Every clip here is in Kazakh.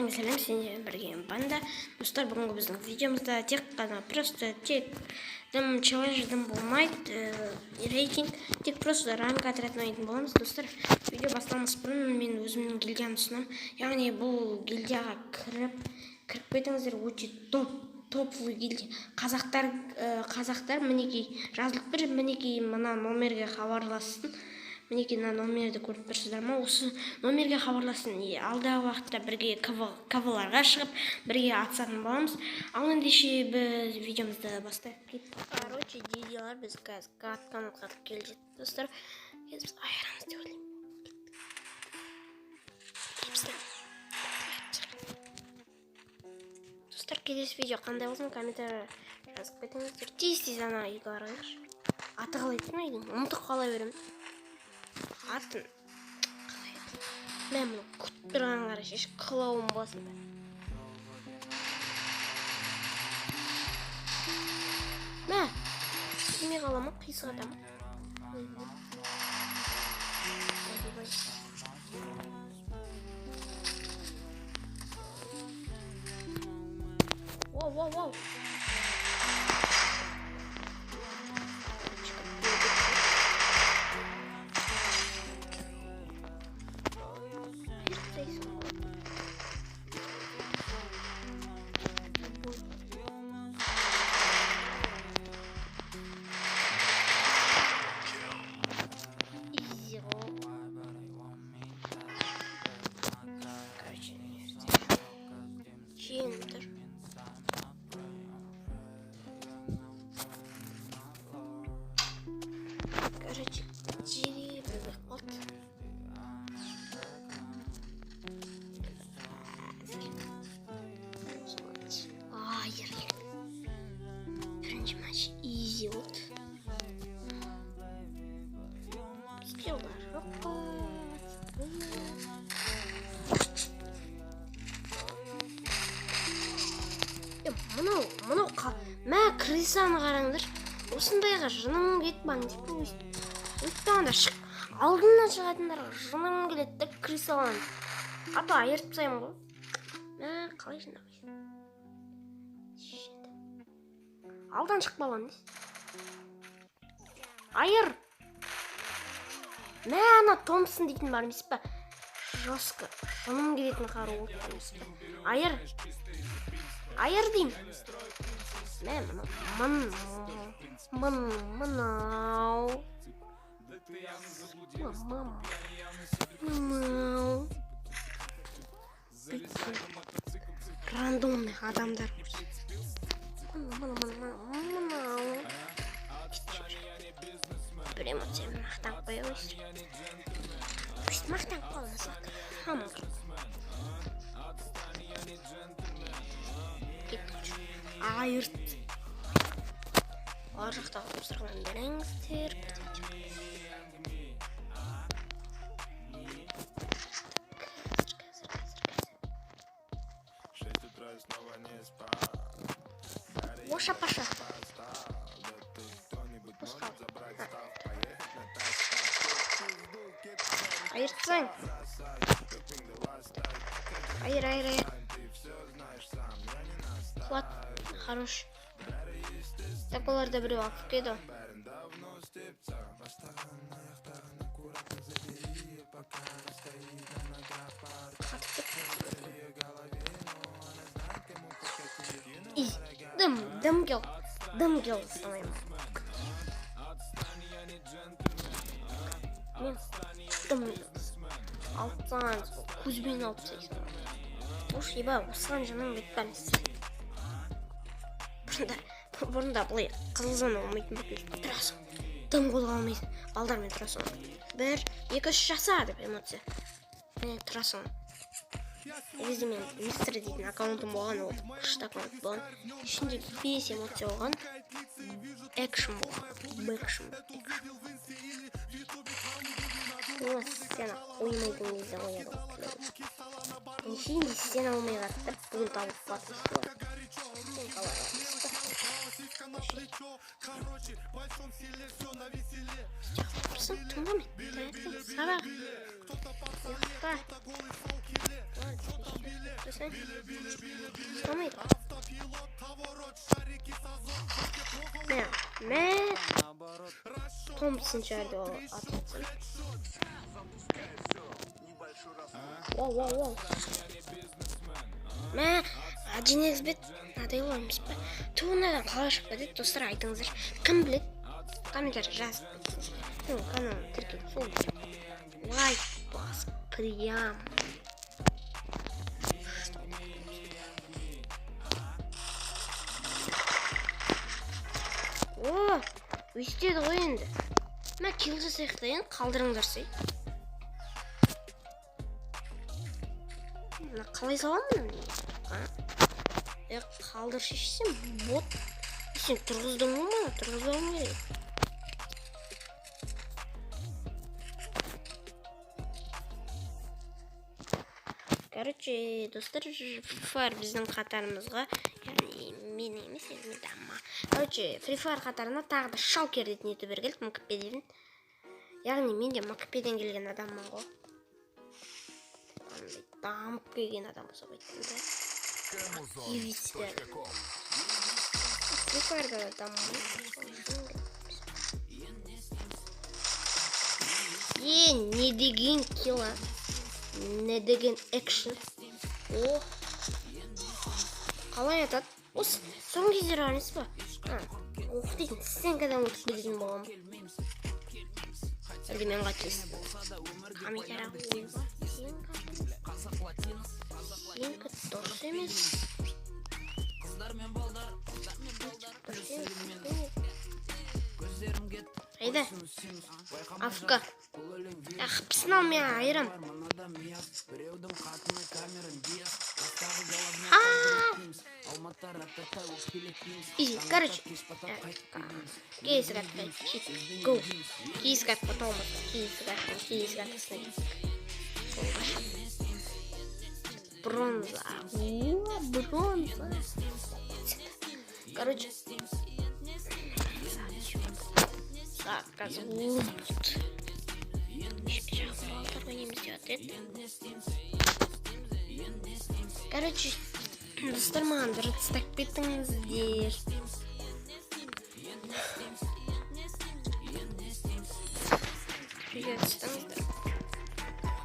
бәріңізге сәлем, сендермен бірге банда. Достар, бүгінгі біздің видеомызда тек қана дым челлендж дым болмайды, рейтинг, тек просто ранг отрядын ойнайтын боламыз. Достар, видео басталмас бұрын мен өзімнің гильдиямды ұсынамын. Яғни бұл гильдияға кіріп кетіңіздер, өте топовый гильдия. Қазақтар мінекей жазылып бір, мінекей мына номерге хабарлассын. Мінекей мына номерді көріп тұрсыздар ма? Осы номерге хабарласын. Алдағы уақытта бірге каваларға шығып, бірге атысатын боламыз. Ал ендеше біз видеомызды бастайық. Короче, дидилар біз қазір атқа келе жеттік, достар. Біз айырамыз деп ойлаймын. Достар, келесі видео қандай болсын, комментария жазып кетіңіздер. Тез ана үйге арайықшы. Аты қалай дейтін үйдің? Ұмытып қала беремін. Атын мен мұны күтіп тұрған қараш, еш қылауым болсын ба. Мә, кеме қала ма, қисық ата ма? Воу. Чендер. Короче, деревья вот. Айрлик. Бірінші матч изи вот. Скиллдар жоқ па? Мынау мә крысаны қараңдар. Осындайға жыным кетпаң деп өйттіғанда шық. Алдынан шығатындарға жыным келеді де крысалан. Ата айыртып сайым ғой. Мә қалай жындамайсың? Алдан шықпалан дейсіз. Айыр. Мә ана Томпсон дейтін бар емес па? Жосқа жыным келетін қару емес па? Айыр дейм. Мә мынау. Рандомный адамдар. Мынау. Бір эмоциямен мақтанып қоя қойсын. Мақтанып қалмасақ. Айырт. Ар жақтағы достардан біліңіздер. Оша-паша. Айыртсаң. Айыр. Хват. Хорош. Так оларда біреу алып кеді. Дым кел санаймын. Мен дым алыпсаңыз, көзбен алыпсайсың. Ош еба, осыған жаның бетпәміз. Бұрында бұлай қызылзан олмайтын бүкіл тұрасың. Дым қолға алмайсың. Балдармен тұрасың. 1, 2, 3 жаса деп эмоция. Мен тұрасың. Өзі мен мистер дейтін аккаунтым болған, ол күшті аккаунт болған. Ішінде 5 эмоция болған. Экшн болған. Бэкшн. Ama sen uyumaydın кезде oyadım. Şimdi sen olmaya kalktır. Bugün tavuk patlısı var. Yapırsın tamam mı? Sabah. Yokta. Sen. Tamam mı? Ne? Thompson çağırdı o atletsin. Wow. Мә, жинеңіз бет мынадай болмыз ба? Туғаннан қалай шықпады? Достар айтыңыздар. Кім біледі? Комментарий жазып кетіңіздер. Каналымды тіркеліп сол лайк басып прям. О, өйстеді ғой енді. Мә, килл жасайық та енді қалдырыңдарсай. Қалай саламын мен? Қалдыр шешсем бот. Сен тұрғыздың ғой ма? Тұрғызбауым керек. Короче, достар, Free Fire біздің қатарымызға, яғни мен емес, мен дамма. Короче, Free Fire қатарына тағы да шалкер дейтін ютубер келді, МКП-ден. Яғни мен де МКП-ден келген адаммын ғой. Дамып келген адам болса қайтқанда активистер Free Fire'да дамып не деген килла, не деген экшн. О, қалай атады? Осы соңғы кездері арнайсыз ба? Оқ дейтін стенкадан өтіп кететін болғам. Әлде мен қателестім. Камера ойба стенка дұрыс емес. Қайда? Афка. Ақпысын ал, мен айырам. Изи, короче. Кейс-карт, go. Кейс-карт потом. Кейс-карт. Бронза. Бронза. Короче. Заказ лут. Короче, достар, маған бір стак беттіңіздер.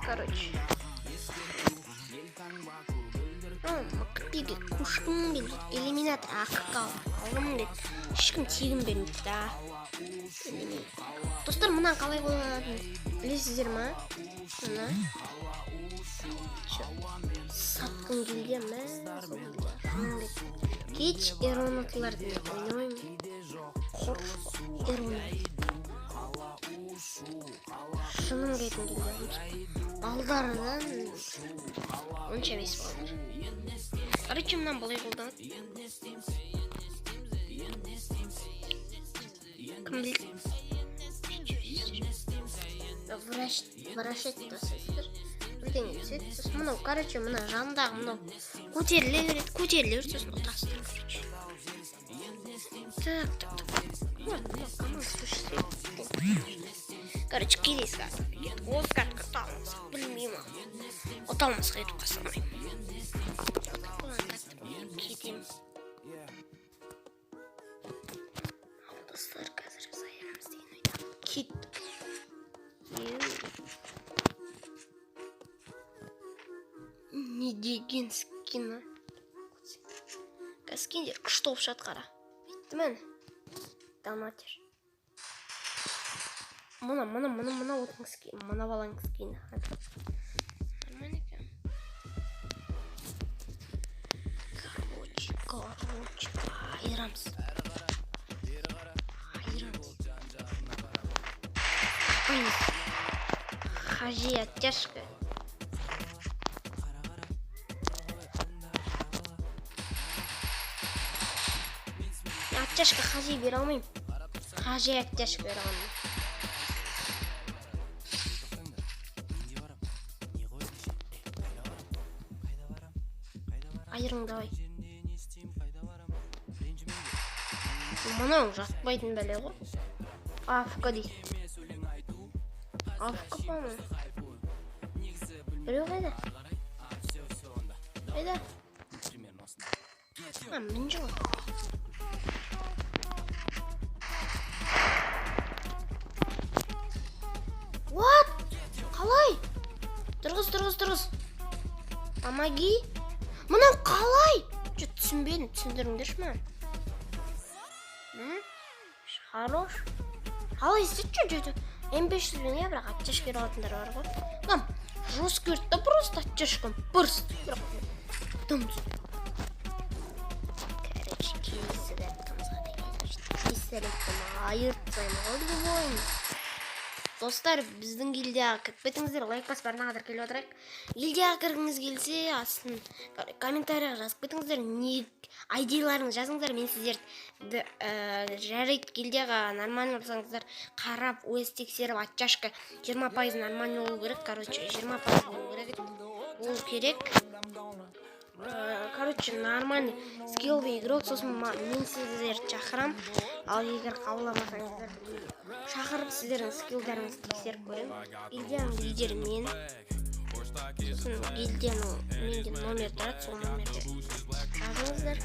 Короче. МКП-ге көшкім келді. Элиминатор аққа алғым келді. Ешкім тегін бермейді да. Достар, мына қалай болатынын білесіздер ма? Мына сатқым келген ма? Кеш эронатыларды ойнаймын. Шыным кетім келген. Балдарынан онша емес балдар. Короче, мынан болай болды. Кім білді? Вращать тосыздар. Бірдеңе түседі. Сосын мынау, короче, мына жандағы мынау көтеріле береді, сосын отасыдар, короче. Так. Команда слушайте. Короче, келесі карта. Осы картқа талмасақ, білмеймін. Оталмасқа етіп қасалмайым. Кетем. Достар, қазір сайрамыз деген ойда. Кет. Не деген скина. Скиндер күшті болып шат қара. Бетті мән. Донатер. Мына отың скин. Мына балаң скин. Нормально екен. Короче. Айырамыз. Хази оттяжка. Оттяжка хази бере алмайым. Хази оттяжка бере алмайым. айырың давай. Мынау жатпайтын бәле ғой. Афка дейді. Афка по-моему. Біреу қайда? Қайда? Мен жоқ. What? Қалай? Тұрғыз. Помоги. Мынау қалай? Түсінбедім, түсіндіріңдерші маған. Хорош. Қалай істетші жөйті? М500 бен бірақ атчашка алатындар бар ғой. Там жестко өртті просто атчашкам. Бұрст. Дым. Короче, кейсі дәптімізға айыртсайым олды бойын. Достар, біздің гильдияға кіріп кетіңіздер, лайк басып барына қадыр келіп отырайық. Гильдияға кіргіңіз келсе, астын комментарияға жазып кетіңіздер, айдиларыңыз жазыңыздар, мен сіздерді жарайды гильдияға нормально болсаңыздар, қарап, өз тексеріп, атчашка 20% нормально болу керек, короче, 20% болу керек. Короче, нормальный скилловый игрок, сосын мен сіздерді шақырам, ал егер қабыламасаңыздар, шақырып сіздердің скиллдарыңызды тексеріп көрем. Гильдияның лидері мен, сосын гильдияның менде номер тұрады, сол номерде жазыңыздар.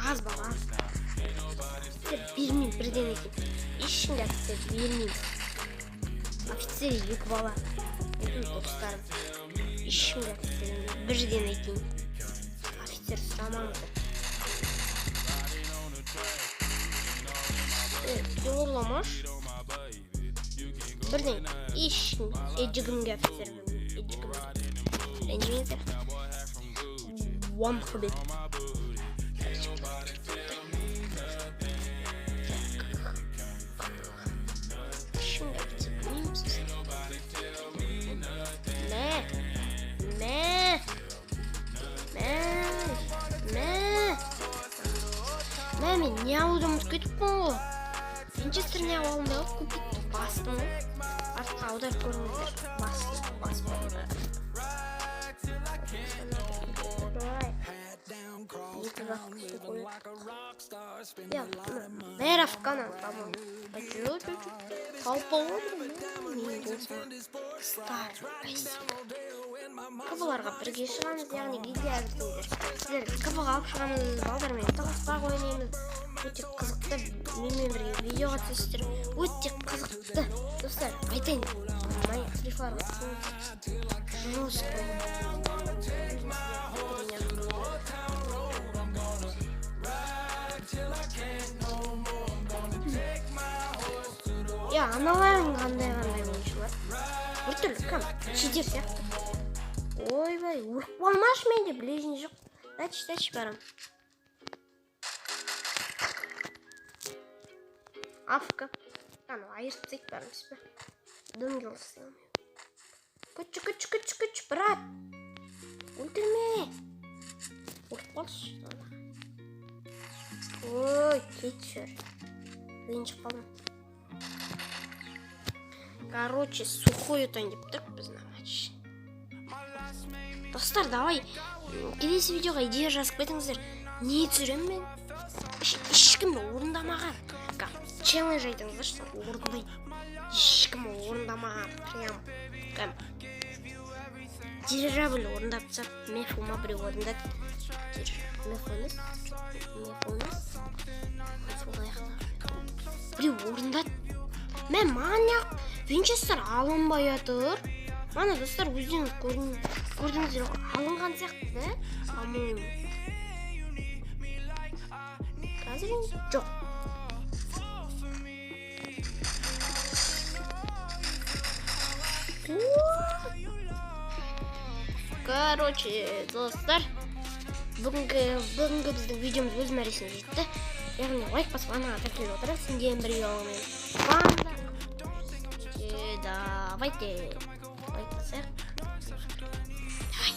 Аз бала. Сіздер бермеймін бірден екен. Ешкімге офицер бермеймін. Офицер екі бала. Өтін достарым. Ешкімге офицер бірден екен. Офицер сұрамаңыздар. Жоғырламаш. Бірден ешкім. Ежігімге офицер бермеймін. Ренжімеңіздер. Уам қыбет. Мен не алудан ұмытып кетіппін ғой. Винчестер не алуымдай ғой, купить бастым ғой. Артқа аударып көріңіздер. Баспаңдар. Мэр Афгана, по-моему. Толпа отырмын. Мен болсам. Стар, спасибо. Кабыларға бірге шығамыз, яғни гильдия әзірдіңдер. Сіздер кабыға алып шығамыз, балдармен тығыспақ ойнаймыз. Өте қызықты, менімен бірге видеоға түсіріп, өте қызықты. Достар, айтайын, май фрифарға жестко. Аналарың қандай ойыншылар. Бір түрлі кәм, шидер сияқты. Ойбай, ұрып болмаш менде, білежін жоқ. Дәтші барам. Афка. Айыртсайк барымыз ба. Дөңгел ұстайым. Күч, брат. Өлтірме. Ұрып қалшы. Ой, кетшір. Ренжіп қалдым. Короче, сухой өтен деп тұрып біз наматшы. Достар, давай, келесі видеоға идея жазып кетіңіздер. Не түсірем мен? Ешкімді орындамаған. Челлендж айтыңыздар, что орындай. Ешкім орындамаған. Прям. Дирижабль орындапса, мефума біреу орындады. Мефуныз. Біреу орындады. Мен маньяк. Винчестер алынбай атыр. Мана достар, өздеріңіз көрдіңіздер, алынған сияқты, да? По-моему. Қазір жоқ. Короче, достар, бүгінгі біздің видеомыз өз мәресіне жетті. Яғни лайк басып ана тіркеліп отырып, сенден бірге оламын. Давайте лайк басайық. Давай.